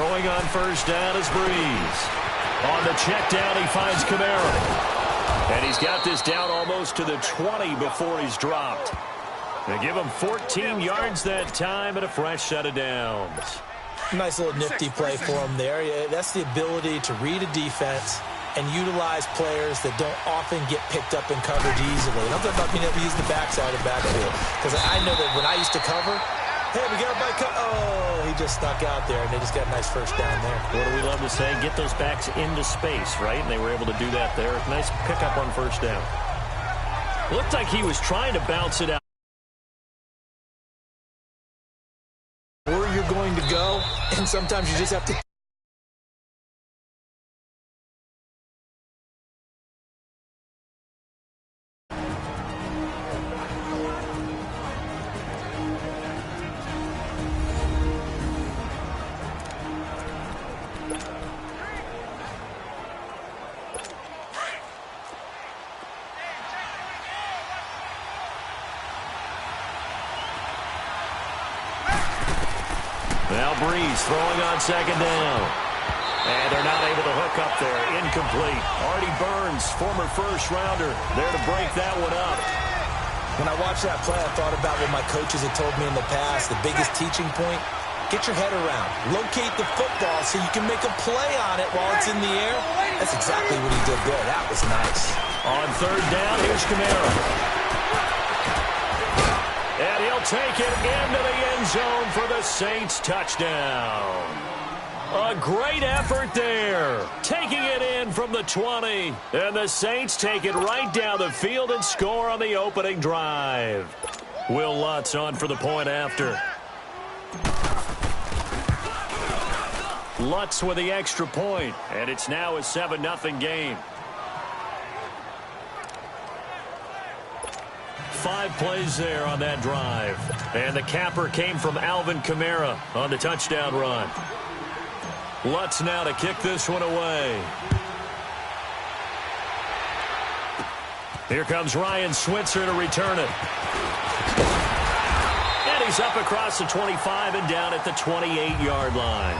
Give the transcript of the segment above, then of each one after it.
Throwing on first down is Breeze. On the check down, he finds Kamara. And he's got this down almost to the 20 before he's dropped. They give him 14 yards that time and a fresh set of downs. Nice little nifty play for him there. Yeah, that's the ability to read a defense and utilize players that don't often get picked up in coverage easily. And I'm talking about being able to use the backside of backfield. Because I know that when I used to cover, hey, we got a bike. Oh, he just stuck out there, and they just got a nice first down there. What do we love to say? Get those backs into space, right? And they were able to do that there. Nice pickup on first down. Looked like he was trying to bounce it out. Where you're going to go, and sometimes you just have to. Now Breeze throwing on second down. And they're not able to hook up there. Incomplete. Artie Burns, former first-rounder, there to break that one up. When I watched that play, I thought about what my coaches had told me in the past. The biggest teaching point, get your head around. Locate the football so you can make a play on it while it's in the air. That's exactly what he did there. That was nice. On third down, here's Kamara. And he'll take it into the end zone for the Saints touchdown. A great effort there. Taking it in from the 20. And the Saints take it right down the field and score on the opening drive. Will Lutz on for the point after. Lutz with the extra point. And it's now a 7-0 game. 5 plays there on that drive. And the capper came from Alvin Kamara on the touchdown run. Lutz now to kick this one away. Here comes Ryan Switzer to return it. And he's up across the 25 and down at the 28-yard line.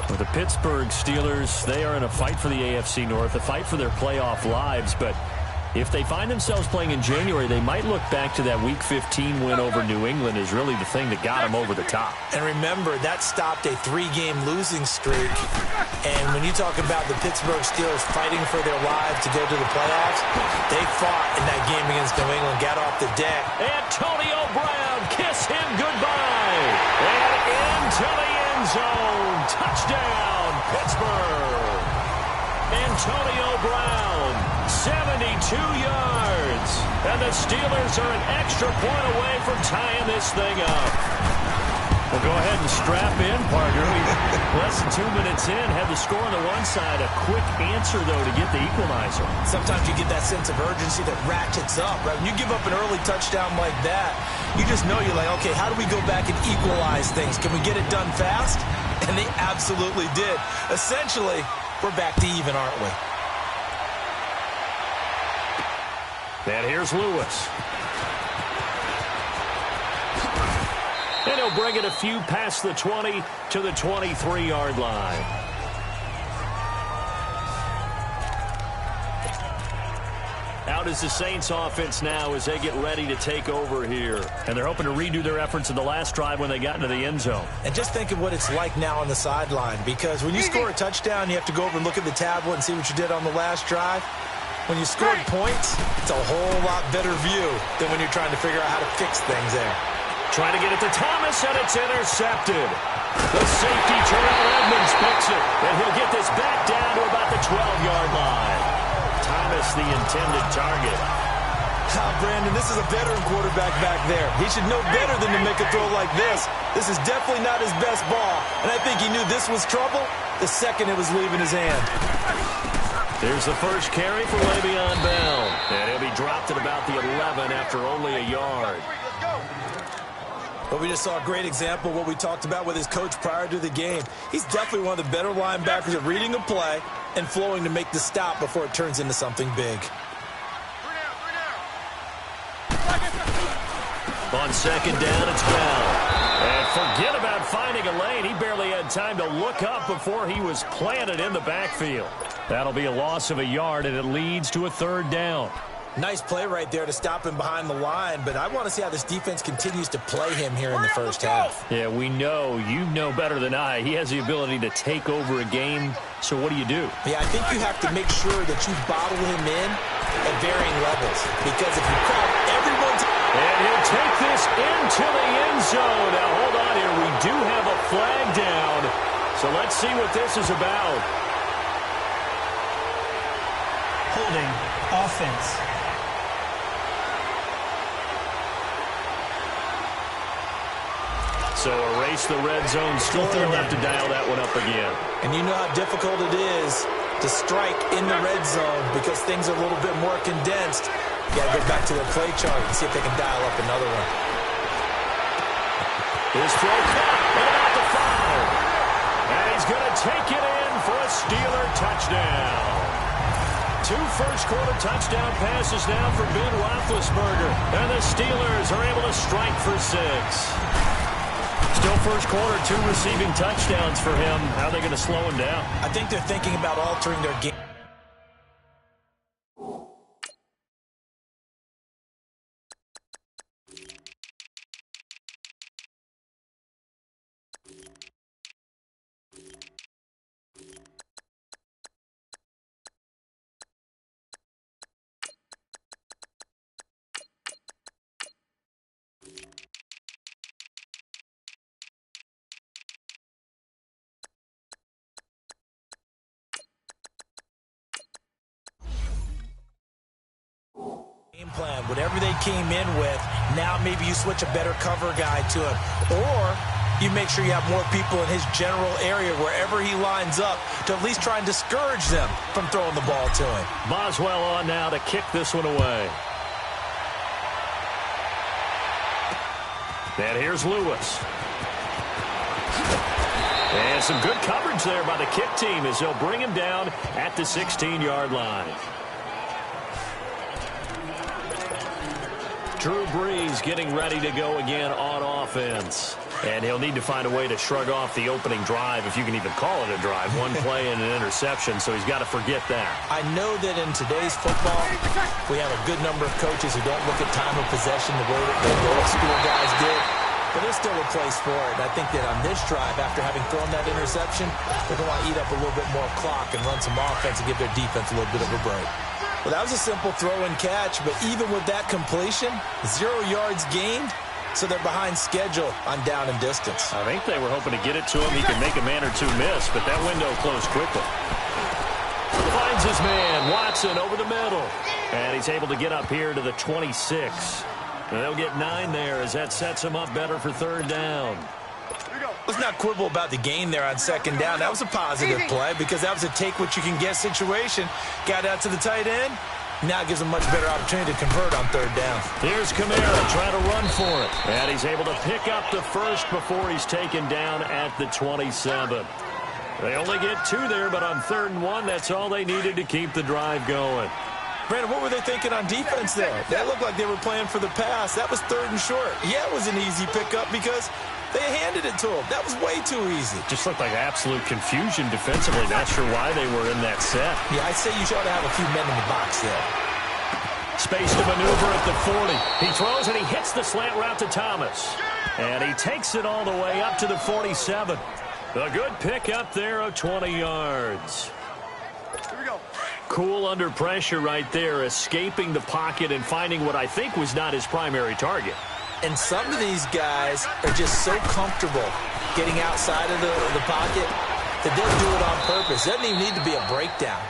Well, the Pittsburgh Steelers, they are in a fight for the AFC North, a fight for their playoff lives. But if they find themselves playing in January, they might look back to that Week 15 win over New England as really the thing that got them over the top. And remember, that stopped a 3-game losing streak. And when you talk about the Pittsburgh Steelers fighting for their lives to go to the playoffs, they fought in that game against New England, got off the deck. Antonio Brown, kiss him goodbye. And into the end zone. Touchdown, Pittsburgh. Antonio Brown, 72 yards. And the Steelers are an extra point away from tying this thing up. Well, go ahead and strap in, partner. Less than 2 minutes in, had the score on the one side. A quick answer, though, to get the equalizer. Sometimes you get that sense of urgency that ratchets up, right? When you give up an early touchdown like that, you just know you're like, okay, how do we go back and equalize things? Can we get it done fast? And they absolutely did. Essentially, we're back to even, aren't we? And here's Lewis. And he'll bring it a few past the 20 to the 23-yard line. Out is the Saints offense now as they get ready to take over here. And they're hoping to redo their efforts in the last drive when they got into the end zone. And just think of what it's like now on the sideline, because when you score a touchdown, you have to go over and look at the tablet and see what you did on the last drive. When you scored points, it's a whole lot better view than when you're trying to figure out how to fix things there. Trying to get it to Thomas, and it's intercepted. The safety, Terrell Edmonds, picks it, and he'll get this back down to about the 12-yard line. Thomas, the intended target. Brandon, this is a veteran quarterback back there. He should know better than to make a throw like this. This is definitely not his best ball, and I think he knew this was trouble the second it was leaving his hand. There's the first carry for Le'Veon Bell, and he'll be dropped at about the 11 after only a yard. But we just saw a great example of what we talked about with his coach prior to the game. He's definitely one of the better linebackers at reading a play and flowing to make the stop before it turns into something big. On second down, it's Bell. And forget about finding a lane. He barely had time to look up before he was planted in the backfield. That'll be a loss of a yard, and it leads to a third down. Nice play right there to stop him behind the line, but I want to see how this defense continues to play him here in the first half. Yeah, we know. You know better than I. He has the ability to take over a game, so what do you do? Yeah, I think you have to make sure that you bottle him in at varying levels, because if you crowd everyone's... And he'll take this into the end zone. Now, hold on here. We do have a flag down, so let's see what this is about. Holding offense. So erase the red zone score. You'll have to dial that one up again. And you know how difficult it is to strike in the red zone because things are a little bit more condensed. You got to go back to their play chart and see if they can dial up another one. His throw caught at about the 5. And he's going to take it in for a Steeler touchdown. 2 first-quarter touchdown passes now for Ben Roethlisberger. And the Steelers are able to strike for 6. Still first quarter, 2 receiving touchdowns for him. How are they going to slow him down? I think they're thinking about altering their game. Game plan, whatever they came in with, now maybe you switch a better cover guy to him. Or you make sure you have more people in his general area wherever he lines up to at least try and discourage them from throwing the ball to him. Boswell on now to kick this one away. And here's Lewis. And some good coverage there by the kick team as they'll bring him down at the 16-yard line. Drew Brees getting ready to go again on offense. And he'll need to find a way to shrug off the opening drive, if you can even call it a drive. 1 play and an interception, so he's got to forget that. I know that in today's football, we have a good number of coaches who don't look at time of possession the way that the old school guys did. But there's still a place for it. And I think that on this drive, after having thrown that interception, they're going to want to eat up a little bit more clock and run some offense and give their defense a little bit of a break. Well, that was a simple throw and catch, but even with that completion, 0 yards gained, so they're behind schedule on down and distance. I think they were hoping to get it to him. He could make a man or 2 miss, but that window closed quickly. Finds his man, Watson, over the middle. And he's able to get up here to the 26. And they'll get 9 there as that sets him up better for 3rd down. Let's not quibble about the gain there on 2nd down. That was a positive play because that was a take-what-you-can-get situation. Got out to the tight end. Now it gives him a much better opportunity to convert on 3rd down. Here's Kamara trying to run for it. And he's able to pick up the first before he's taken down at the 27. They only get 2 there, but on 3rd and 1, that's all they needed to keep the drive going. Brandon, what were they thinking on defense there? That looked like they were playing for the pass. That was 3rd and short. Yeah, it was an easy pickup because they handed it to him. That was way too easy. Just looked like absolute confusion defensively. Not sure why they were in that set. Yeah, I'd say you should have a few men in the box there. Space to maneuver at the 40. He throws and he hits the slant route to Thomas. And he takes it all the way up to the 47. A good pick up there of 20 yards. Here we go. Cool under pressure right there, escaping the pocket and finding what I think was not his primary target. And some of these guys are just so comfortable getting outside of the pocket that they'll do it on purpose. It doesn't even need to be a breakdown.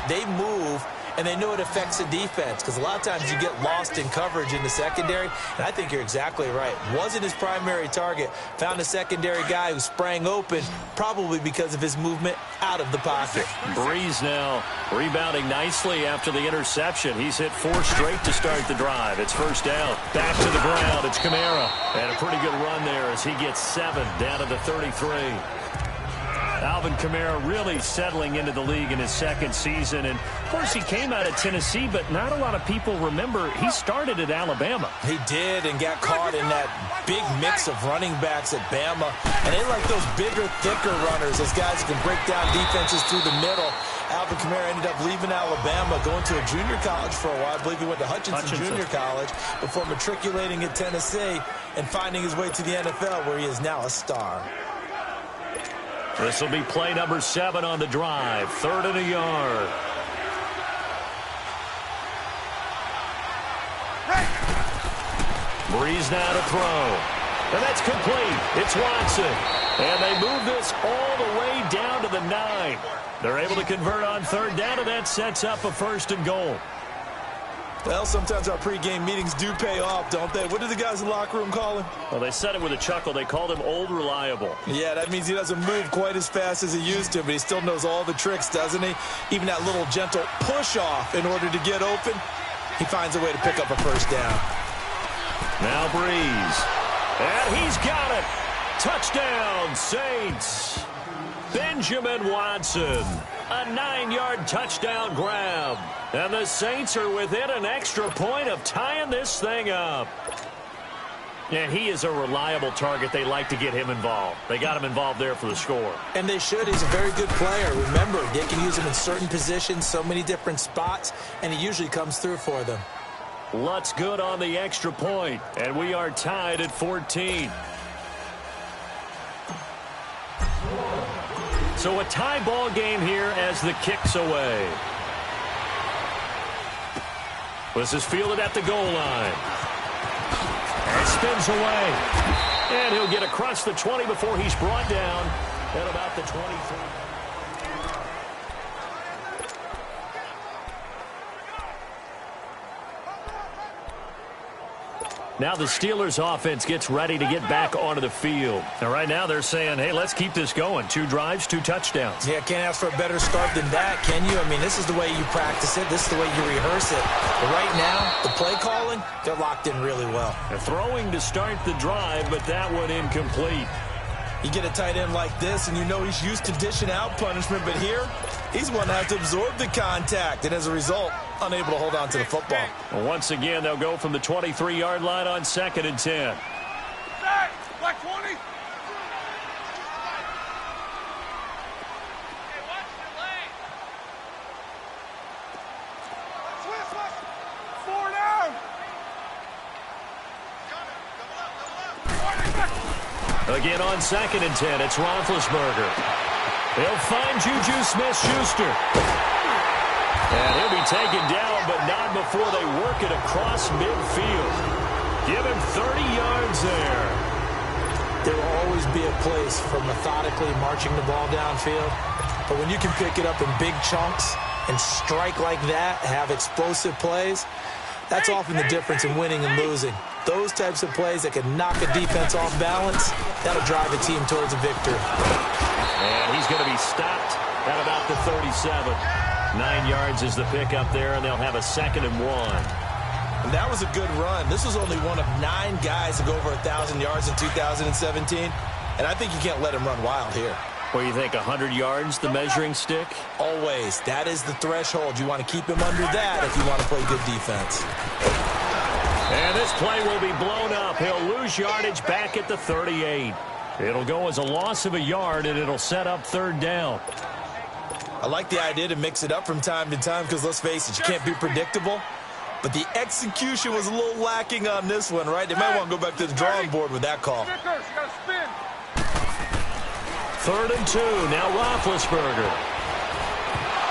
They move, and they know it affects the defense because a lot of times you get lost in coverage in the secondary, and I think you're exactly right. Wasn't his primary target. Found a secondary guy who sprang open, probably because of his movement out of the pocket. Brees now rebounding nicely after the interception. He's hit 4 straight to start the drive. It's 1st down. Back to the ground. It's Kamara. And a pretty good run there as he gets 7 down to the 33. Alvin Kamara really settling into the league in his second season. And, of course, he came out of Tennessee, but not a lot of people remember he started at Alabama. He did and got caught in that big mix of running backs at Bama. And they like those bigger, thicker runners, those guys who can break down defenses through the middle. Alvin Kamara ended up leaving Alabama, going to a junior college for a while. I believe he went to Hutchinson Junior College before matriculating at Tennessee and finding his way to the NFL, where he is now a star. This will be play number 7 on the drive. 3rd and a yard. Breeze now to throw. And that's complete. It's Watson. And they move this all the way down to the 9. They're able to convert on 3rd down, and that sets up a 1st and goal. Well, sometimes our pregame meetings do pay off, don't they? What do the guys in the locker room call him? Well, they said it with a chuckle. They called him Old Reliable. Yeah, that means he doesn't move quite as fast as he used to, but he still knows all the tricks, doesn't he? Even that little gentle push-off in order to get open, he finds a way to pick up a 1st down. Now Breeze. And he's got it. Touchdown, Saints. Benjamin Watson. A 9-yard touchdown grab. And the Saints are within an extra point of tying this thing up. And he is a reliable target. They like to get him involved. They got him involved there for the score. And they should. He's a very good player. Remember, they can use him in certain positions, so many different spots, and he usually comes through for them. Lutz good on the extra point, and we are tied at 14. So a tie ball game here as the kick's away. This is fielded at the goal line. And spins away. And he'll get across the 20 before he's brought down at about the 23. Now the Steelers offense gets ready to get back onto the field. And right now they're saying, hey, let's keep this going. 2 drives, 2 touchdowns. Yeah, can't ask for a better start than that, can you? I mean, this is the way you practice it. This is the way you rehearse it. But right now, the play calling, they're locked in really well. They're throwing to start the drive, but that one incomplete. You get a tight end like this, and you know he's used to dishing out punishment, but here, he's one that has to absorb the contact, and as a result, unable to hold on to the football. Well, once again, they'll go from the 23-yard line on 2nd and 10. Black 20. Again on 2nd and 10, it's Roethlisberger. He'll find Juju Smith-Schuster. And he'll be taken down, but not before they work it across midfield. Give him 30 yards there. There will always be a place for methodically marching the ball downfield. But when you can pick it up in big chunks and strike like that, have explosive plays, that's often the difference in winning and losing. Those types of plays that can knock a defense off balance, that'll drive a team towards a victory. And he's going to be stopped at about the 37. 9 yards is the pickup there, and they'll have a 2nd and 1. And that was a good run. This was only one of 9 guys to go over 1,000 yards in 2017. And I think you can't let him run wild here. What do you think, 100 yards, the measuring stick? Always. That is the threshold. You want to keep him under that if you want to play good defense. And this play will be blown up. He'll lose yardage back at the 38. It'll go as a loss of a yard, and it'll set up 3rd down. I like the idea to mix it up from time to time because, let's face it, you can't be predictable. But the execution was a little lacking on this one, right? They might want to go back to the drawing board with that call. 3rd and 2. Now Roethlisberger.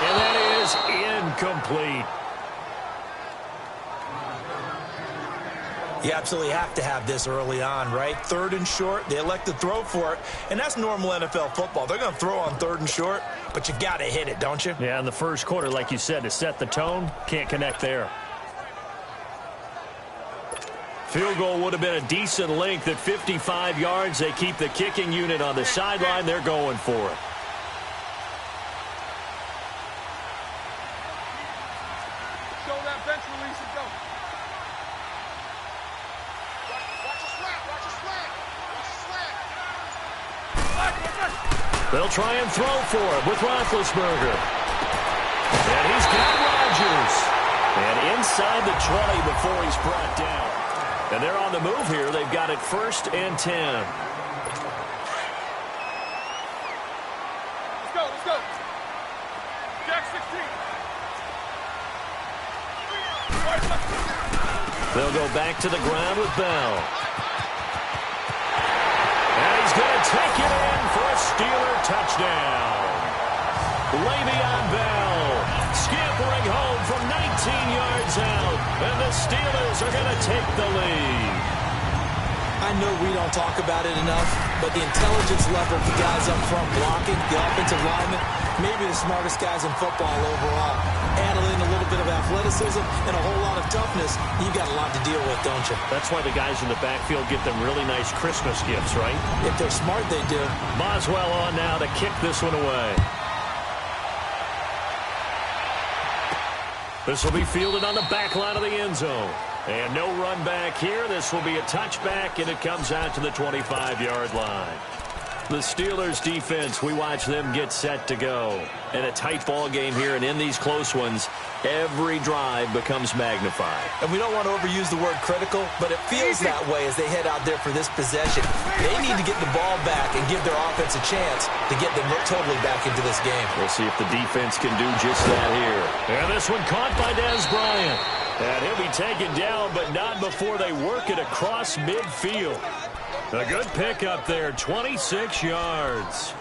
And that is incomplete. You absolutely have to have this early on, right? 3rd and short, they elect to throw for it, and that's normal NFL football. They're going to throw on 3rd and short, but you got to hit it, don't you? Yeah, in the first quarter, like you said, to set the tone, can't connect there. Field goal would have been a decent length at 55 yards. They keep the kicking unit on the sideline. They're going for it. Show that bench release and go. Watch the slant. Watch the slant. Watch the slant. They'll try and throw for it with Roethlisberger. And he's got Rodgers. And inside the 20 before he's brought down. And they're on the move here. They've got it 1st and 10. Let's go, let's go. Jack 16. They'll go back to the ground with Bell. And he's going to take it in for a Steeler touchdown. Le'Veon Bell scampering home from 19 yards out. And the Steelers are going to take the lead. I know we don't talk about it enough, but the intelligence level of the guys up front blocking, the offensive linemen, maybe the smartest guys in football overall. Add in a little bit of athleticism and a whole lot of toughness, you've got a lot to deal with, don't you? That's why the guys in the backfield get them really nice Christmas gifts, right? If they're smart, they do. Boswell on now to kick this one away. This will be fielded on the back line of the end zone. And no run back here. This will be a touchback, and it comes out to the 25-yard line. The Steelers' defense, we watch them get set to go. In a tight ball game here, and in these close ones, every drive becomes magnified. And we don't want to overuse the word critical, but it feels that way as they head out there for this possession. They need to get the ball back and give their offense a chance to get them totally back into this game. We'll see if the defense can do just that here. And this one caught by Dez Bryant. And he'll be taken down, but not before they work it across midfield. A good pickup there, 26 yards.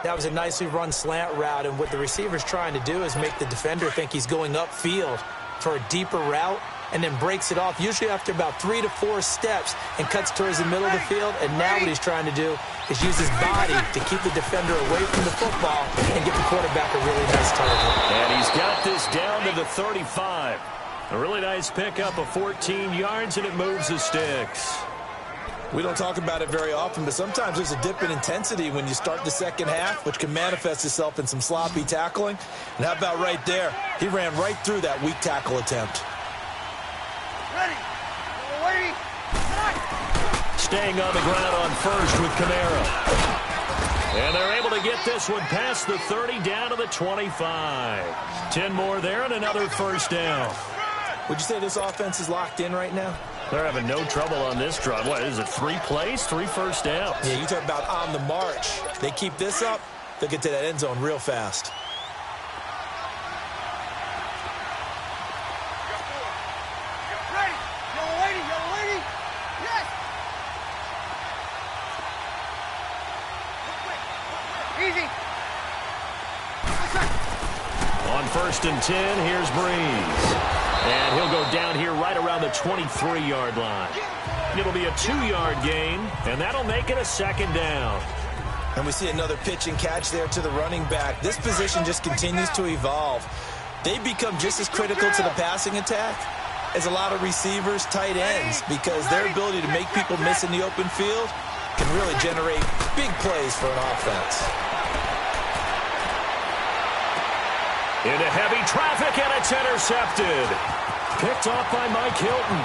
That was a nicely run slant route, and what the receiver's trying to do is make the defender think he's going upfield for a deeper route, and then breaks it off, usually after about 3 to 4 steps, and cuts towards the middle of the field. And now what he's trying to do is use his body to keep the defender away from the football and give the quarterback a really nice target. And he's got this down to the 35. A really nice pickup of 14 yards, and it moves the sticks. We don't talk about it very often, but sometimes there's a dip in intensity when you start the second half, which can manifest itself in some sloppy tackling. And how about right there? He ran right through that weak tackle attempt. Ready. Staying on the ground on first with Kamara. And they're able to get this one past the 30 down to the 25. 10 more there and another first down. Would you say this offense is locked in right now? They're having no trouble on this drive. What is it, 3 plays, 3 first downs? Yeah, you talk about on the march. They keep this up, they'll get to that end zone real fast. Ready. Yellow lady. Yes. Easy. On 1st and 10, here's Breeze. And he'll go down here right around the 23-yard line. It'll be a 2-yard gain, and that'll make it a 2nd down. And we see another pitch and catch there to the running back. This position just continues to evolve. They become just as critical to the passing attack as a lot of receivers, tight ends, because their ability to make people miss in the open field can really generate big plays for an offense. Into heavy traffic, and it's intercepted. Picked off by Mike Hilton.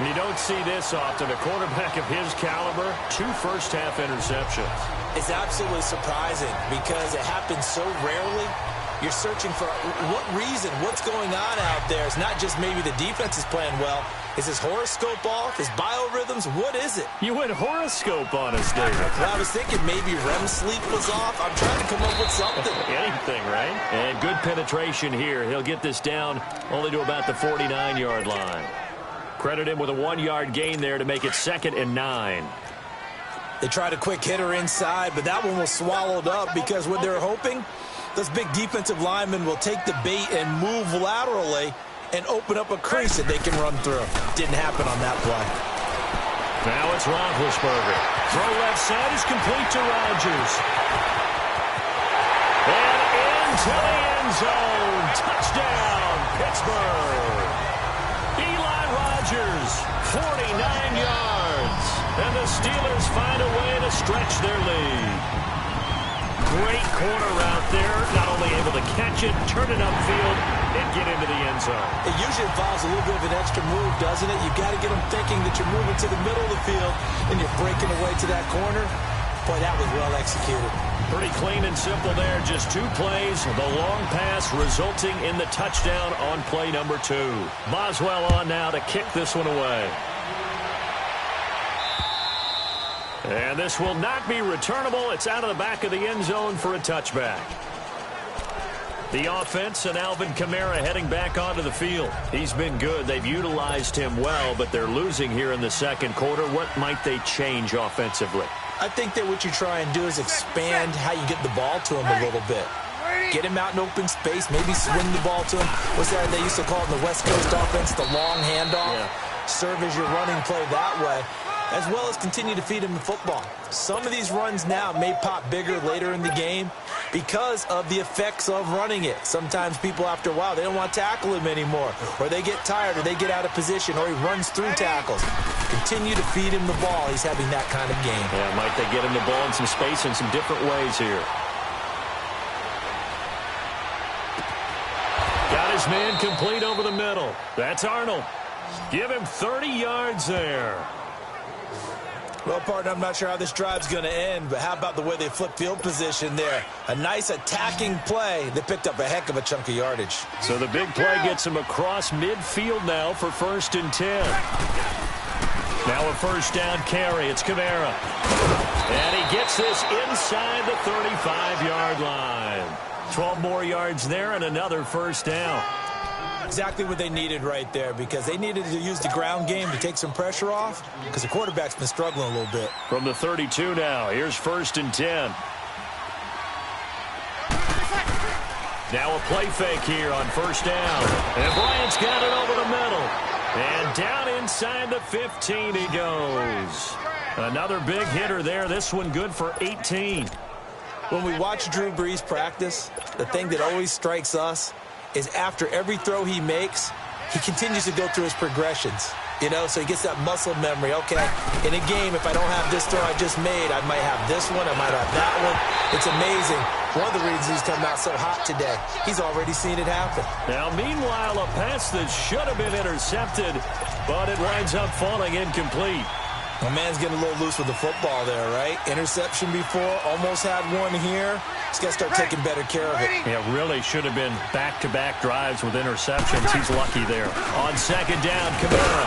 You don't see this often. A quarterback of his caliber, 2 first-half interceptions. It's absolutely surprising because it happens so rarely. You're searching for what reason, what's going on out there. It's not just maybe the defense is playing well. Is his horoscope off? His biorhythms? What is it? You went horoscope on us, David. Well, I was thinking maybe REM sleep was off. I'm trying to come up with something. Anything, right? And good penetration here. He'll get this down only to about the 49-yard line. Credit him with a 1-yard gain there to make it 2nd and 9. They tried a quick hitter inside, but that one was swallowed up because what they're hoping, those big defensive linemen will take the bait and move laterally and open up a crease that they can run through. Didn't happen on that play. Now it's Roethlisberger. Throw left side is complete to Rodgers. And into the end zone. Touchdown, Pittsburgh. Eli Rodgers, 49 yards. And the Steelers find a way to stretch their lead. Great corner route there. Not only able to catch it, turn it upfield, and get into the end zone. It usually involves a little bit of an extra move, doesn't it? You've got to get them thinking that you're moving to the middle of the field and you're breaking away to that corner. Boy, that was well executed. Pretty clean and simple there. Just 2 plays. The long pass resulting in the touchdown on play number 2. Boswell on now to kick this one away. And this will not be returnable. It's out of the back of the end zone for a touchback. The offense and Alvin Kamara heading back onto the field. He's been good. They've utilized him well, but they're losing here in the second quarter. What might they change offensively? I think that what you try and do is expand how you get the ball to him a little bit. Get him out in open space, maybe swing the ball to him. What's that they used to call it in the West Coast offense, the long handoff? Yeah. Serve as your running play that way, as well as continue to feed him the football. Some of these runs now may pop bigger later in the game because of the effects of running it. Sometimes people, after a while, they don't want to tackle him anymore, or they get tired, or they get out of position, or he runs through tackles. Continue to feed him the ball. He's having that kind of game. Yeah, might they get him the ball in some space in some different ways here. Got his man complete over the middle. That's Arnold. Give him 30 yards there. Well, partner, I'm not sure how this drive's going to end, but how about the way they flip field position there? A nice attacking play. They picked up a heck of a chunk of yardage. So the big play gets him across midfield now for 1st and 10. Now a first down carry. It's Kamara. And he gets this inside the 35-yard line. 12 more yards there and another first down. Exactly what they needed right there, because they needed to use the ground game to take some pressure off, because the quarterback's been struggling a little bit. From the 32 now, here's 1st and 10. Now a play fake here on first down. And Bryant's got it over the middle. And down inside the 15 he goes. Another big hitter there. This one good for 18. When we watch Drew Brees practice, the thing that always strikes us is after every throw he makes, he continues to go through his progressions. You know, so he gets that muscle memory. Okay, in a game, if I don't have this throw I just made, I might have this one, I might have that one. It's amazing. One of the reasons he's come out so hot today, he's already seen it happen. Now, meanwhile, a pass that should have been intercepted, but it winds up falling incomplete. My man's getting a little loose with the football there, right? Interception before, almost had one here. He's got to start taking better care of it. Yeah, really should have been back-to-back drives with interceptions. He's lucky there. On second down, Kamara.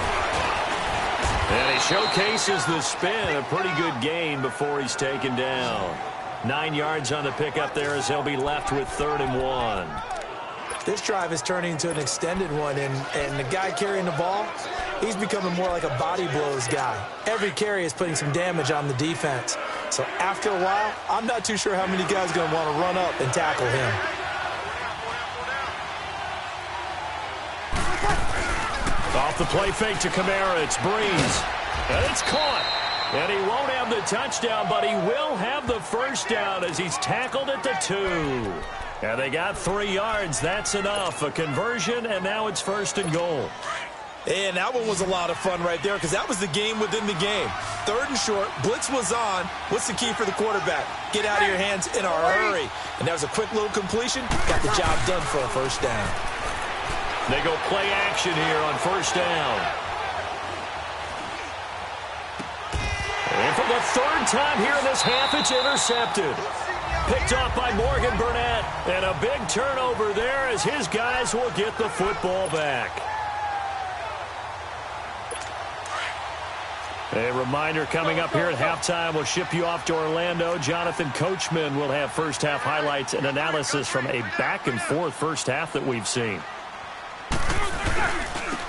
And he showcases the spin. A pretty good gain before he's taken down. 9 yards on the pickup there as he'll be left with 3rd and 1. This drive is turning into an extended one, and the guy carrying the ball, he's becoming more like a body blows guy. Every carry is putting some damage on the defense. So after a while, I'm not too sure how many guys are going to want to run up and tackle him. Off the play fake to Kamara, it's Brees. And it's caught. And he won't have the touchdown, but he will have the first down as he's tackled at the 2. And they got 3 yards. That's enough. A conversion, and now it's 1st and goal. And that one was a lot of fun right there, because that was the game within the game. 3rd and short, blitz was on. What's the key for the quarterback? Get out of your hands in a hurry. And that was a quick little completion. Got the job done for a first down. They go play action here on first down. And for the 3rd time here in this half, it's intercepted. Picked off by Morgan Burnett. And a big turnover there as his guys will get the football back. A reminder coming up here at halftime, we'll ship you off to Orlando. Jonathan Coachman will have first half highlights and analysis from a back-and-forth first half that we've seen.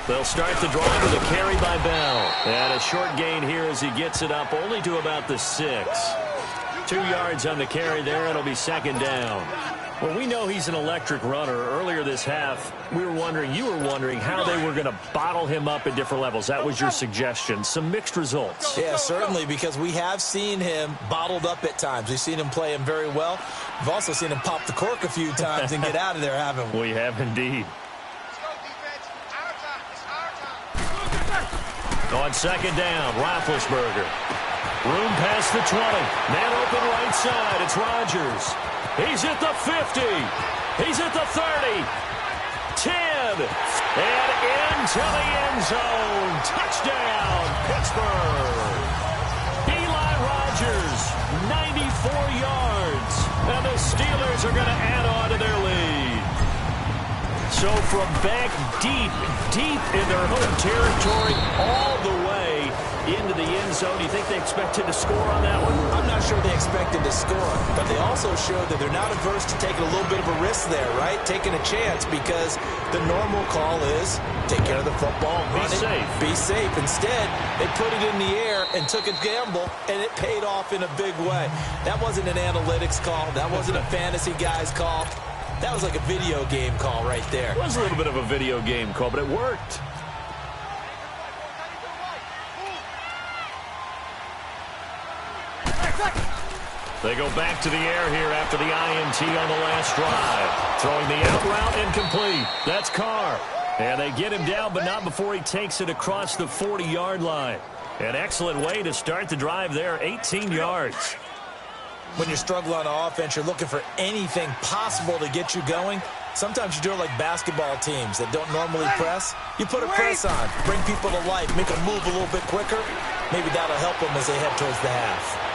They'll start the drive with a carry by Bell. And a short gain here as he gets it up only to about the 6. 2 yards on the carry there. It'll be 2nd down. Well, we know he's an electric runner. Earlier this half, you were wondering how they were going to bottle him up at different levels. That was your suggestion. Some mixed results. Yeah, certainly, because we have seen him bottled up at times. We've seen him play him very well. We've also seen him pop the cork a few times and get out of there, haven't we? We have indeed. On 2nd down, Roethlisberger. Room past the 20. Man open right side. It's Rodgers. He's at the 50. He's at the 30. 10. And into the end zone. Touchdown, Pittsburgh. Eli Rodgers, 94 yards. And the Steelers are going to add on to their lead. So from back deep in their home territory, all the way into the end zone, do you think they expected to score on that one? I'm not sure they expected to score, but they also showed that they're not averse to taking a little bit of a risk there, right? Taking a chance, because the normal call is take care of the football, run it, be safe. Instead, they put it in the air and took a gamble, and it paid off in a big way. That wasn't an analytics call. That wasn't a fantasy guy's call. That was like a video game call right there. It was a little bit of a video game call, but it worked. They go back to the air here after the INT on the last drive. Throwing the out route incomplete. That's Carr. And they get him down, but not before he takes it across the 40-yard line. An excellent way to start the drive there, 18 yards. When you're struggling on offense, you're looking for anything possible to get you going. Sometimes you do it like basketball teams that don't normally press. You put a press on, bring people to life, make them move a little bit quicker. Maybe that'll help them as they head towards the half.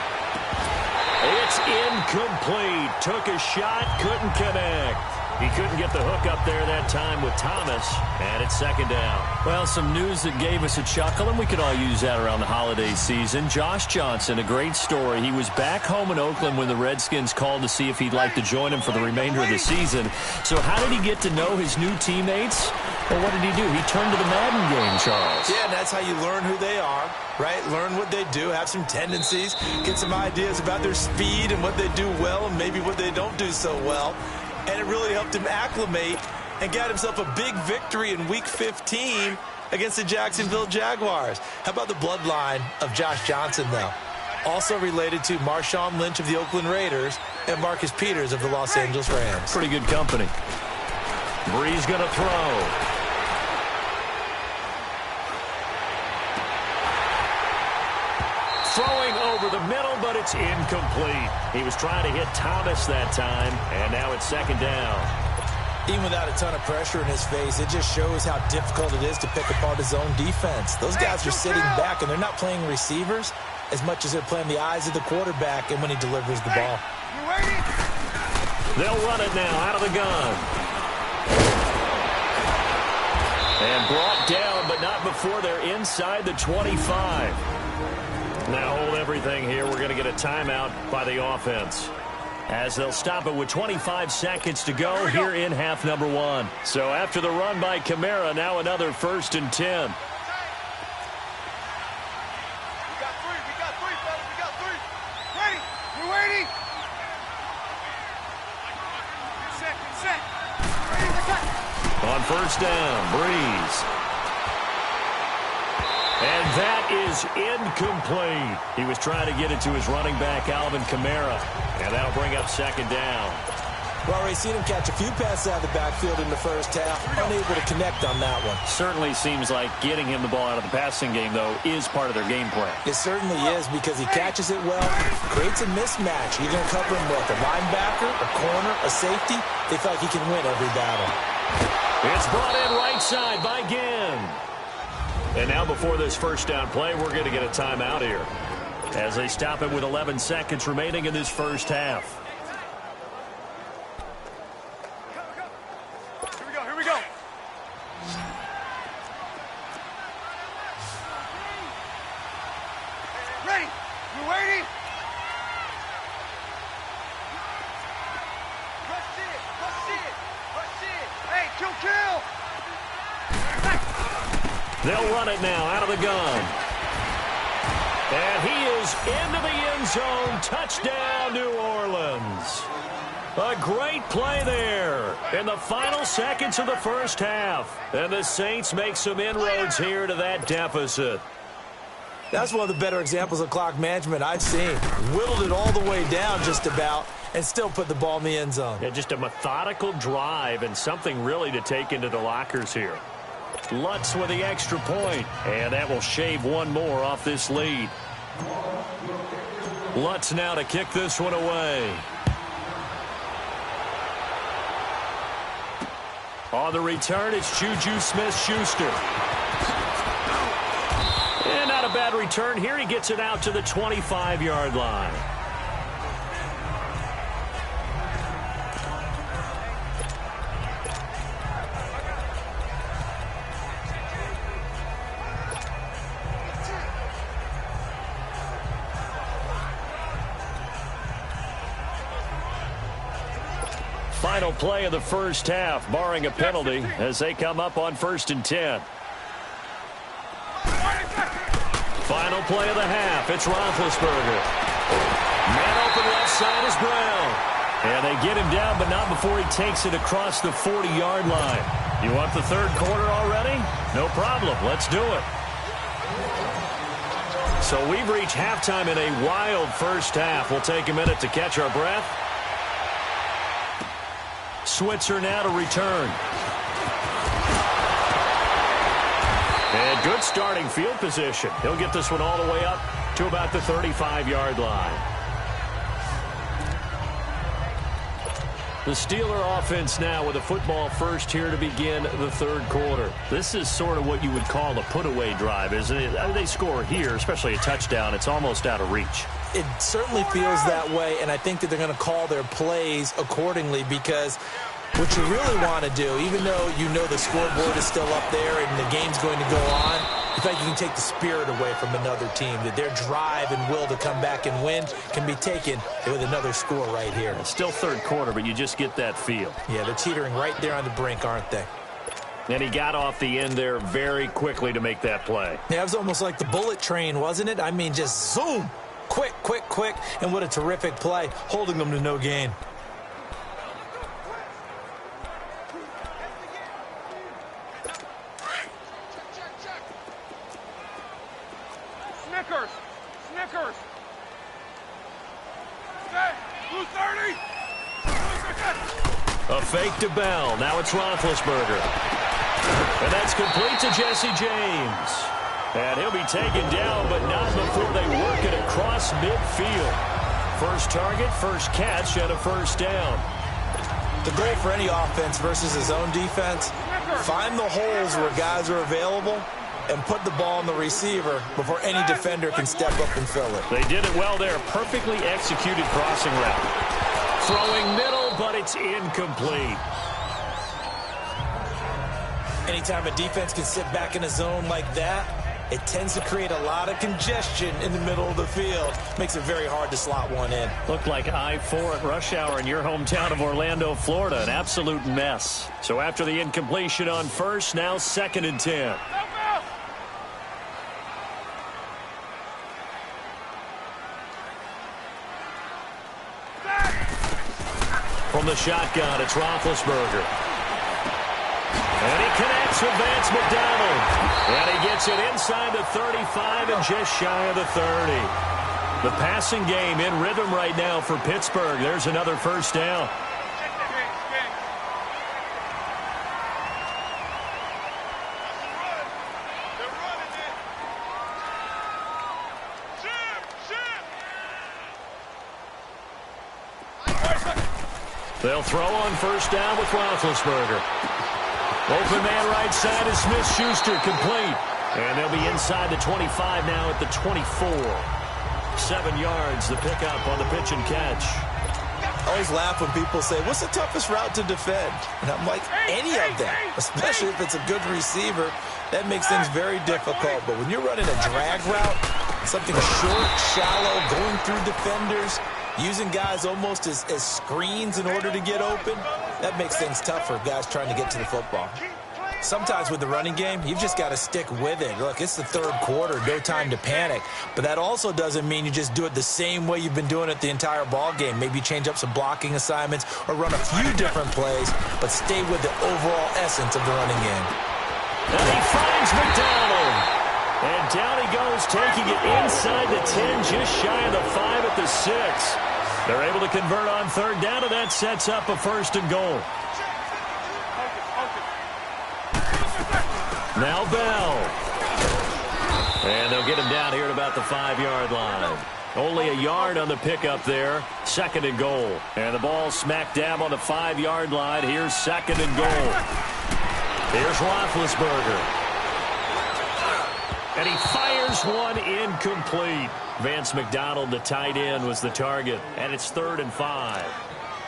It's incomplete. Took a shot, couldn't connect. He couldn't get the hook up there that time with Thomas, and it's second down. Well, some news that gave us a chuckle, and we could all use that around the holiday season. Josh Johnson, a great story. He was back home in Oakland when the Redskins called to see if he'd like to join him for the remainder of the season. So how did he get to know his new teammates? Well, what did he do? He turned to the Madden game, Charles. Yeah, and that's how you learn who they are, right? Learn what they do, have some tendencies, get some ideas about their speed and what they do well and maybe what they don't do so well. And it really helped him acclimate and got himself a big victory in Week 15 against the Jacksonville Jaguars. How about the bloodline of Josh Johnson, though? Also related to Marshawn Lynch of the Oakland Raiders and Marcus Peters of the Los Angeles Rams. Pretty good company. Breeze going to throw. Throwing over the middle, but it's incomplete. He was trying to hit Thomas that time, and now it's second down. Even without a ton of pressure in his face, it just shows how difficult it is to pick apart his own defense. Those guys are sitting back, and they're not playing receivers as much as they're playing the eyes of the quarterback and when he delivers the ball. They'll run it now out of the gun. And brought down, but not before they're inside the 25. Now hold everything here. We're going to get a timeout by the offense, as they'll stop it with 25 seconds to go here in half number one. So after the run by Kamara, now another 1st and 10. On first down, Breeze. And that is incomplete. He was trying to get it to his running back, Alvin Kamara. And that'll bring up second down. We've already seen him catch a few passes out of the backfield in the first half. Unable to connect on that one. Certainly seems like getting him the ball out of the passing game, though, is part of their game plan. It certainly is, because he catches it well, creates a mismatch. You're going to cover him with a linebacker, a corner, a safety. They feel like he can win every battle. It's brought in right side by Ginn. And now before this first down play, we're going to get a timeout here, as they stop it with 11 seconds remaining in this first half. Here we go. Ready? You waiting? Rush it. Hey, kill. They'll run it now out of the gun. And he is into the end zone. Touchdown, New Orleans. A great play there in the final seconds of the first half. And the Saints make some inroads here to that deficit. That's one of the better examples of clock management I've seen. Whittled it all the way down just about and still put the ball in the end zone. Yeah, just a methodical drive and something really to take into the lockers here. Lutz with the extra point, and that will shave one more off this lead. Lutz now to kick this one away. On the return, it's Juju Smith-Schuster. And not a bad return here. He gets it out to the 25-yard line. Final play of the first half, barring a penalty, as they come up on 1st and 10. Final play of the half, it's Roethlisberger. Man open left side is Brown. And they get him down, but not before he takes it across the 40-yard line. You want the third quarter already? No problem, let's do it. So we've reached halftime in a wild first half. We'll take a minute to catch our breath. Switzer now to return. And good starting field position. He'll get this one all the way up to about the 35-yard line. The Steeler offense now with a football first here to begin the third quarter. This is sort of what you would call a put-away drive, isn't it? They score here, especially a touchdown. It's almost out of reach. It certainly feels that way, and I think that they're going to call their plays accordingly, because what you really want to do, even though you know the scoreboard is still up there and the game's going to go on, in fact, you can take the spirit away from another team, that their drive and will to come back and win can be taken with another score right here. It's still third quarter, but you just get that feel. Yeah, they're teetering right there on the brink, aren't they? And he got off the end there very quickly to make that play. Yeah, it was almost like the bullet train, wasn't it? I mean, just zoom. Quick, quick, quick. And what a terrific play, holding them to no gain. Snickers! Snickers! Okay, blue 30! A fake to Bell. Now it's Roethlisberger. And that's complete to Jesse James. And he'll be taken down, but not before they work it across midfield. First target, first catch, and a first down. The goal for any offense versus his own defense, find the holes where guys are available and put the ball on the receiver before any defender can step up and fill it. They did it well there. Perfectly executed crossing route. Throwing middle, but it's incomplete. Anytime a defense can sit back in a zone like that, it tends to create a lot of congestion in the middle of the field. Makes it very hard to slot one in. Looked like I-4 at rush hour in your hometown of Orlando, Florida. An absolute mess. So after the incompletion on first, now 2nd and 10. From the shotgun, it's Roethlisberger. And he connects with Vance McDonald. And he gets it inside the 35 and just shy of the 30. The passing game in rhythm right now for Pittsburgh. There's another first down. They'll throw on first down with Roethlisberger. Open man right side is Smith-Schuster, complete. And they'll be inside the 25 now at the 24. 7 yards, the pickup on the pitch and catch. I always laugh when people say, what's the toughest route to defend? And I'm like, any of them, especially if it's a good receiver. That makes things very difficult. But when you're running a drag route, something short, shallow, going through defenders, using guys almost as screens in order to get open, that makes things tough for guys trying to get to the football. Sometimes with the running game, you've just got to stick with it. Look, it's the third quarter, no time to panic. But that also doesn't mean you just do it the same way you've been doing it the entire ball game. Maybe change up some blocking assignments or run a few different plays, but stay with the overall essence of the running game. And he finds McDonald. And down he goes, taking it inside the 10, just shy of the 5 at the 6. They're able to convert on third down, and that sets up a first and goal. Now Bell. And they'll get him down here at about the 5-yard line. Only a yard on the pickup there. 2nd and goal. And the ball smack dab on the 5-yard line. Here's 2nd and goal. Here's Roethlisberger. And he fires one incomplete. Vance McDonald, the tight end, was the target. And it's 3rd and 5.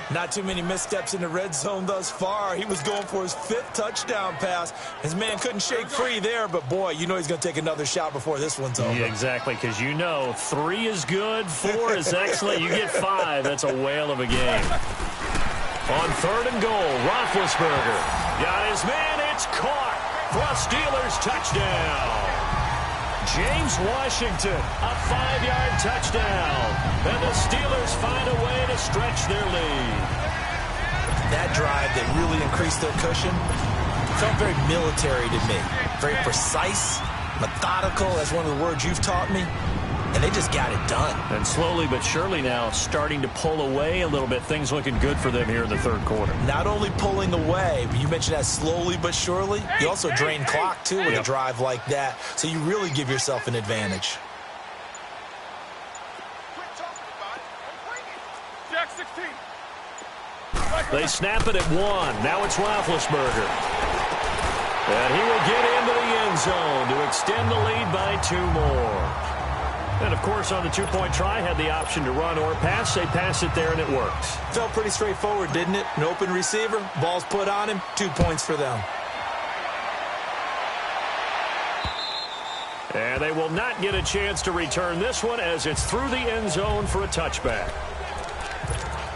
Not too many missteps in the red zone thus far. He was going for his 5th touchdown pass. His man couldn't shake free there, but boy, you know he's going to take another shot before this one's over. Yeah, exactly, because you know 3 is good, 4 is excellent. You get 5, that's a whale of a game. On 3rd and goal, Roethlisberger got his man, it's caught for a Steelers touchdown. James Washington, a 5-yard touchdown. And the Steelers find a way to stretch their lead. That drive that really increased their cushion felt very military to me. Very precise, methodical, that's one of the words you've taught me. And they just got it done. And slowly but surely now starting to pull away a little bit. Things looking good for them here in the 3rd quarter. Not only pulling away, but you mentioned that slowly but surely. You also drain clock, too, with a drive like that. So you really give yourself an advantage. Jack 16. They snap it at 1. Now it's Roethlisberger. And he will get into the end zone to extend the lead by 2 more. And, of course, on the 2-point try, had the option to run or pass. They pass it there, and it works. Felt pretty straightforward, didn't it? An open receiver, ball's put on him, 2 points for them. And they will not get a chance to return this one as it's through the end zone for a touchback.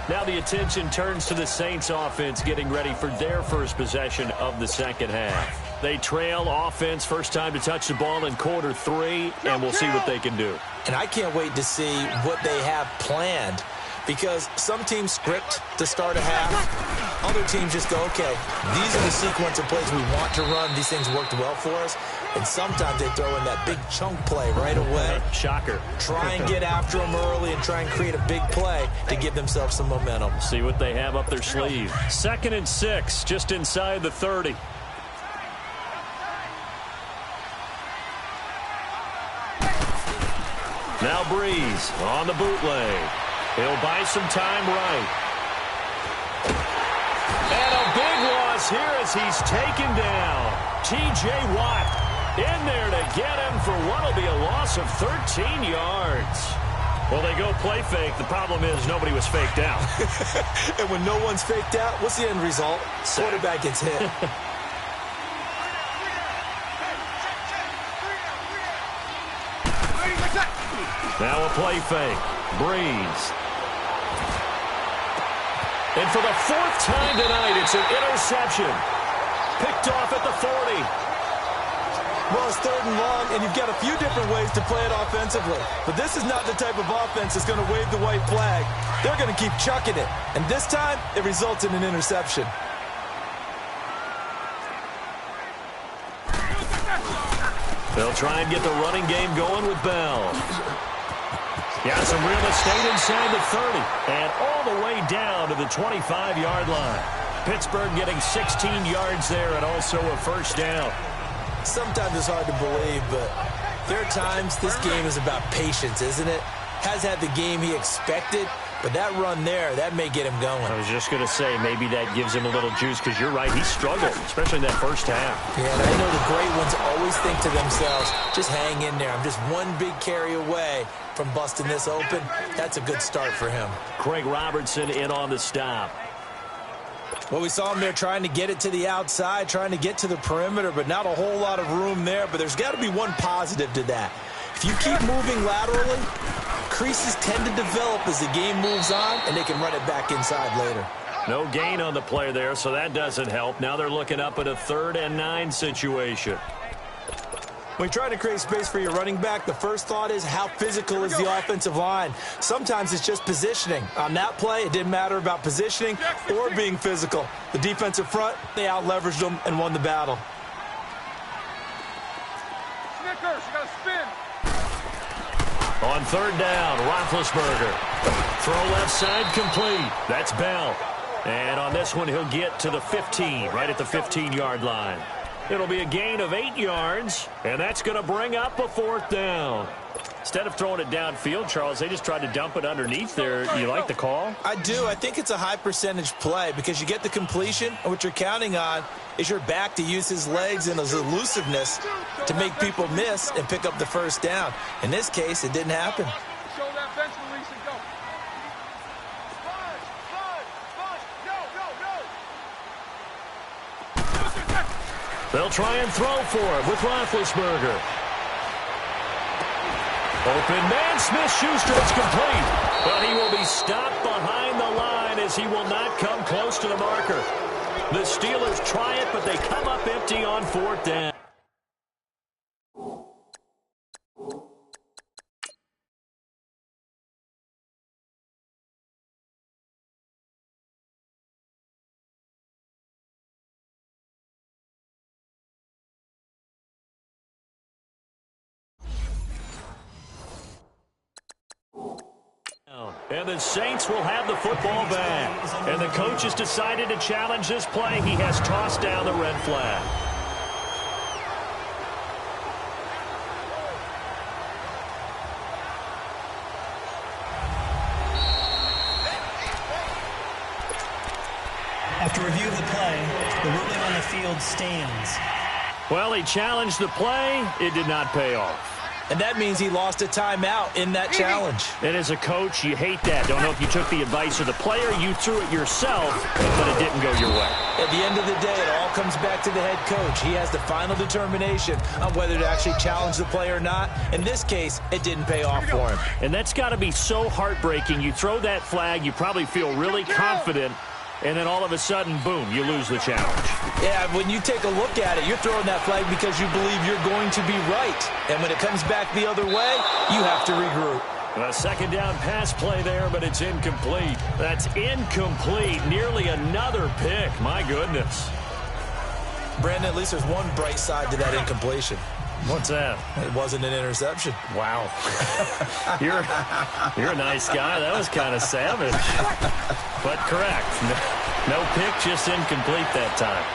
Now the attention turns to the Saints offense getting ready for their first possession of the 2nd half. They trail offense, first time to touch the ball in quarter 3, and we'll see what they can do. And I can't wait to see what they have planned, because some teams script to start a half. Other teams just go, okay, these are the sequence of plays we want to run. These things worked well for us. And sometimes they throw in that big chunk play right away. Shocker. Try and get after them early and try and create a big play to give themselves some momentum. See what they have up their sleeve. 2nd and 6, just inside the 30. Now Breeze on the bootleg. He'll buy some time right. And a big loss here as he's taken down. T.J. Watt in there to get him for what will be a loss of 13 yards. Well, they go play fake. The problem is nobody was faked out. And when no one's faked out, what's the end result? Quarterback gets hit. Now a play fake. Breeze. And for the 4th time tonight, it's an interception. Picked off at the 40. Well, it's 3rd and long, and you've got a few different ways to play it offensively. But this is not the type of offense that's going to wave the white flag. They're going to keep chucking it. And this time, it results in an interception. They'll try and get the running game going with Bell. Got some real estate inside the 30. And all the way down to the 25-yard line. Pittsburgh getting 16 yards there and also a first down. Sometimes it's hard to believe, but there are times this game is about patience, isn't it? Has had the game he expected, but that run there, that may get him going. I was just going to say, maybe that gives him a little juice, because you're right, he struggled, especially in that first half. Yeah, and I know the great ones always think to themselves, just hang in there. I'm just one big carry away from busting this open. That's a good start for him. Craig Robertson in on the stop. Well, we saw him there trying to get it to the outside, trying to get to the perimeter, but not a whole lot of room there. But there's got to be one positive to that. If you keep moving laterally, creases tend to develop as the game moves on, and they can run it back inside later. No gain on the play there, so that doesn't help. Now they're looking up at a 3rd and 9 situation. When you're trying to create space for your running back, the first thought is how physical is the offensive line. Sometimes it's just positioning. On that play, it didn't matter about positioning or being physical. The defensive front, they out-leveraged them and won the battle. Snickers, you got to spin. On 3rd down, Roethlisberger. Throw left side complete. That's Bell. And on this one, he'll get to the 15, right at the 15-yard line. It'll be a gain of 8 yards, and that's going to bring up a 4th down. Instead of throwing it downfield, Charles, they just tried to dump it underneath there. You like the call? I do. I think it's a high percentage play because you get the completion, and what you're counting on is your back to use his legs and his elusiveness to make people miss and pick up the 1st down. In this case, it didn't happen. Show that bench release and go. They'll try and throw for it with Roethlisberger. Open man, Smith-Schuster, it's complete. But he will be stopped behind the line as he will not come close to the marker. The Steelers try it, but they come up empty on 4th down. And the Saints will have the football back. And the coach has decided to challenge this play. He has tossed down the red flag. After review of the play, the ruling on the field stands. Well, he challenged the play. It did not pay off. And that means he lost a timeout in that challenge. And as a coach, you hate that. Don't know if you took the advice of the player. You threw it yourself, but it didn't go your way. At the end of the day, it all comes back to the head coach. He has the final determination on whether to actually challenge the play or not. In this case, it didn't pay off for him. And that's got to be so heartbreaking. You throw that flag, you probably feel really confident, and then all of a sudden, boom, you lose the challenge. Yeah, when you take a look at it, you're throwing that flag because you believe you're going to be right. And when it comes back the other way, you have to regroup. A 2nd down pass play there, but it's incomplete. That's incomplete. Nearly another pick. My goodness. Brandon, at least there's one bright side to that incompletion. What's that? It wasn't an interception. Wow. You're a nice guy. That was kind of savage. But correct. No pick, just incomplete that time.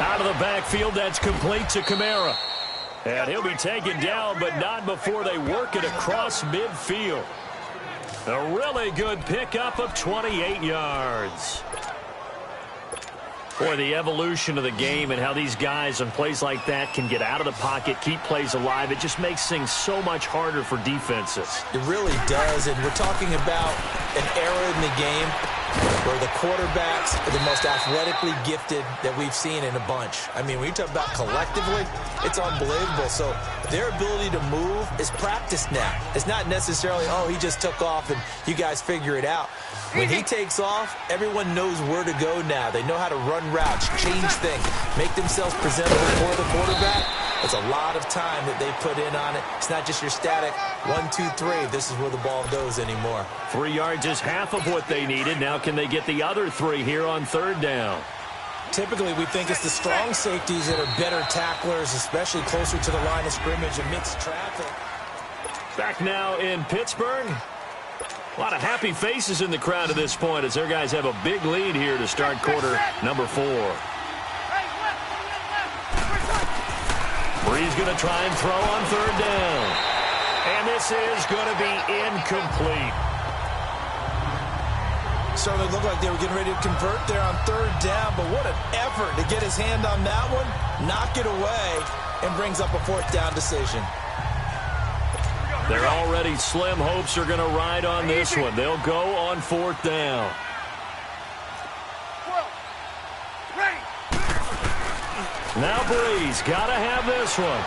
Out of the backfield, that's complete to Kamara. And he'll be taken down, but not before they work it across midfield. A really good pickup of 28 yards. Boy, the evolution of the game and how these guys on plays like that can get out of the pocket, keep plays alive, it just makes things so much harder for defenses. It really does, and we're talking about an era in the game where the quarterbacks are the most athletically gifted that we've seen in a bunch. I mean, when you talk about collectively, it's unbelievable. So their ability to move is practiced now. It's not necessarily, oh, he just took off and you guys figure it out. When he takes off, everyone knows where to go now. They know how to run routes, change things, make themselves presentable for the quarterback. It's a lot of time that they put in on it. It's not just your static 1, 2, 3. This is where the ball goes anymore. 3 yards is half of what they needed. Now can they get the other 3 here on 3rd down? Typically, we think it's the strong safeties that are better tacklers, especially closer to the line of scrimmage amidst traffic. Back now in Pittsburgh. A lot of happy faces in the crowd at this point as their guys have a big lead here to start quarter number 4. Bree's going to try and throw on 3rd down. And this is going to be incomplete. Certainly looked like they were getting ready to convert there on 3rd down, but what an effort to get his hand on that one, knock it away, and brings up a 4th down decision. Their already slim hopes are going to ride on this one. They'll go on 4th down. Now Breeze got to have this one.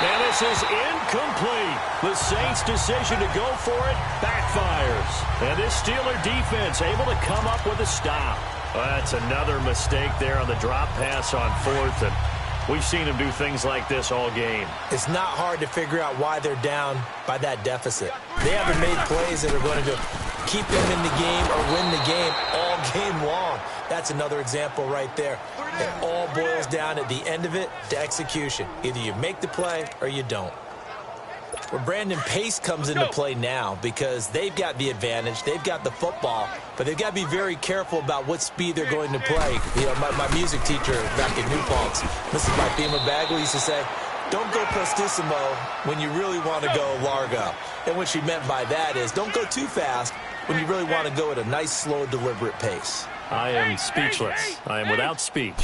And this is incomplete. The Saints' decision to go for it backfires. And this Steeler defense able to come up with a stop. Well, that's another mistake there on the drop pass on 4th. And we've seen him do things like this all game. It's not hard to figure out why they're down by that deficit. They haven't made plays that are going to keep them in the game or win the game all game long. That's another example right there. It all boils down at the end of it to execution. Either you make the play or you don't. Well, Brandon, pace comes into play now because they've got the advantage. They've got the football, but they've got to be very careful about what speed they're going to play. You know, my music teacher back in New Paltz, Mrs. Bifema Bagley, used to say, don't go prestissimo when you really want to go largo. And what she meant by that is don't go too fast when you really want to go at a nice, slow, deliberate pace. I am speechless. I am without speech.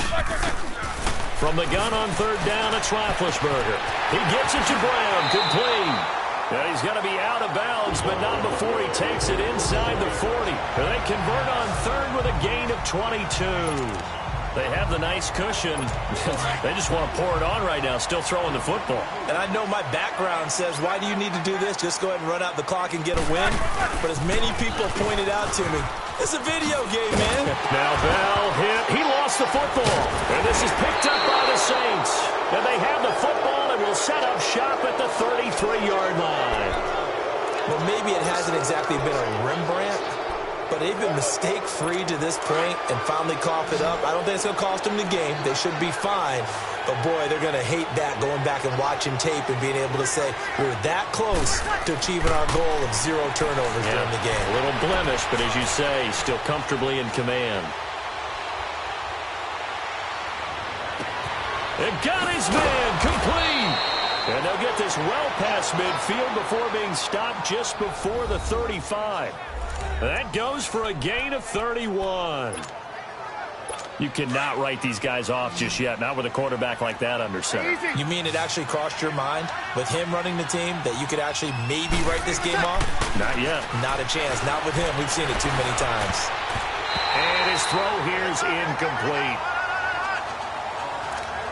From the gun on third down, it's Roethlisberger. He gets it to Brown, complete. Now he's going to be out of bounds, but not before he takes it inside the 40. And they convert on third with a gain of 22. They have the nice cushion. They just want to pour it on right now, still throwing the football. And I know my background says, why do you need to do this? Just go ahead and run out the clock and get a win. But as many people pointed out to me, it's a video game, man. Now Bell hit. He lost the football. And this is picked up by the Saints. And they have the football and will set up shop at the 33-yard line. Well, maybe it hasn't exactly been a Rembrandt, but they've been mistake-free to this point and finally cough it up. I don't think it's going to cost them the game. They should be fine. But, boy, they're going to hate that, going back and watching tape and being able to say we're that close to achieving our goal of 0 turnovers during the game. A little blemish, but as you say, still comfortably in command. And got his man complete. And they'll get this well past midfield before being stopped just before the 35. That goes for a gain of 31. You cannot write these guys off just yet, not with a quarterback like that under center. You mean it actually crossed your mind with him running the team that you could actually maybe write this game off? Not yet. Not a chance. Not with him. We've seen it too many times. And his throw here is incomplete.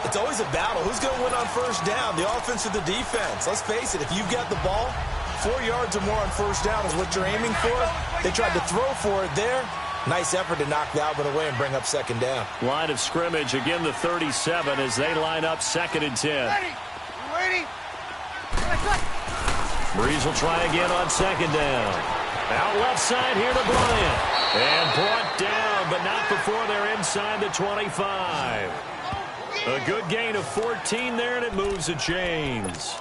It's always a battle. Who's going to win on first down, the offense or the defense? Let's face it, if you've got the ball, 4 yards or more on first down is what you're aiming for. They tried to throw for it there. Nice effort to knock the Albert away and bring up second down. Line of scrimmage, again the 37 as they line up 2nd and 10. Ready? Breeze will try again on 2nd down. Out left side here to Bryant. And brought down, but not before they're inside the 25. A good gain of 14 there, and it moves the chains.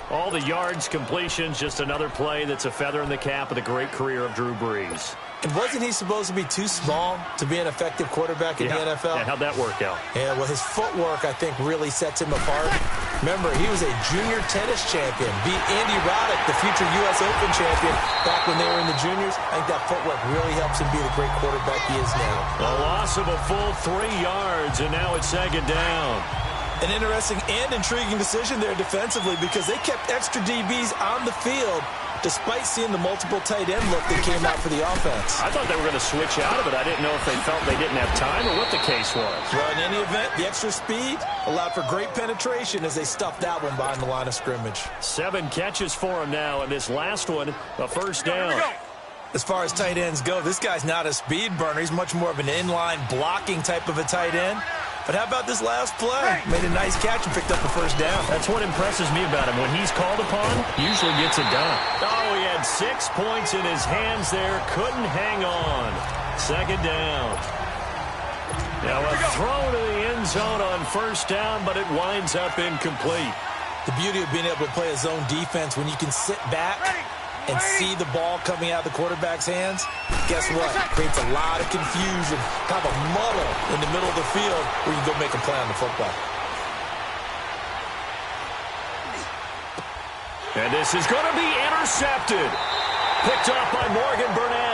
All the yards, completions, just another play that's a feather in the cap of the great career of Drew Brees. And wasn't he supposed to be too small to be an effective quarterback in the NFL? Yeah, how'd that work out? Yeah, well, his footwork, I think, really sets him apart. Remember, he was a junior tennis champion, beat Andy Roddick, the future U.S. Open champion, back when they were in the juniors. I think that footwork really helps him be the great quarterback he is now. A loss of a full 3 yards, and now it's 2nd down. An interesting and intriguing decision there defensively because they kept extra DBs on the field despite seeing the multiple tight end look that came out for the offense. I thought they were going to switch out of it. I didn't know if they felt they didn't have time or what the case was. Well, in any event, the extra speed allowed for great penetration as they stuffed that one behind the line of scrimmage. 7 catches for him now, and this last one, a first down. As far as tight ends go, this guy's not a speed burner. He's much more of an inline blocking type of a tight end. But how about this last play? Made a nice catch and picked up the first down. That's what impresses me about him. When he's called upon, usually gets it done. Oh, he had 6 points in his hands there. Couldn't hang on. 2nd down. Now a throw to the end zone on first down, but it winds up incomplete. The beauty of being able to play a zone defense when you can sit back and see the ball coming out of the quarterback's hands, guess what? Creates a lot of confusion, kind of a muddle in the middle of the field where you go make a play on the football. And this is going to be intercepted. Picked up by Morgan Burnett.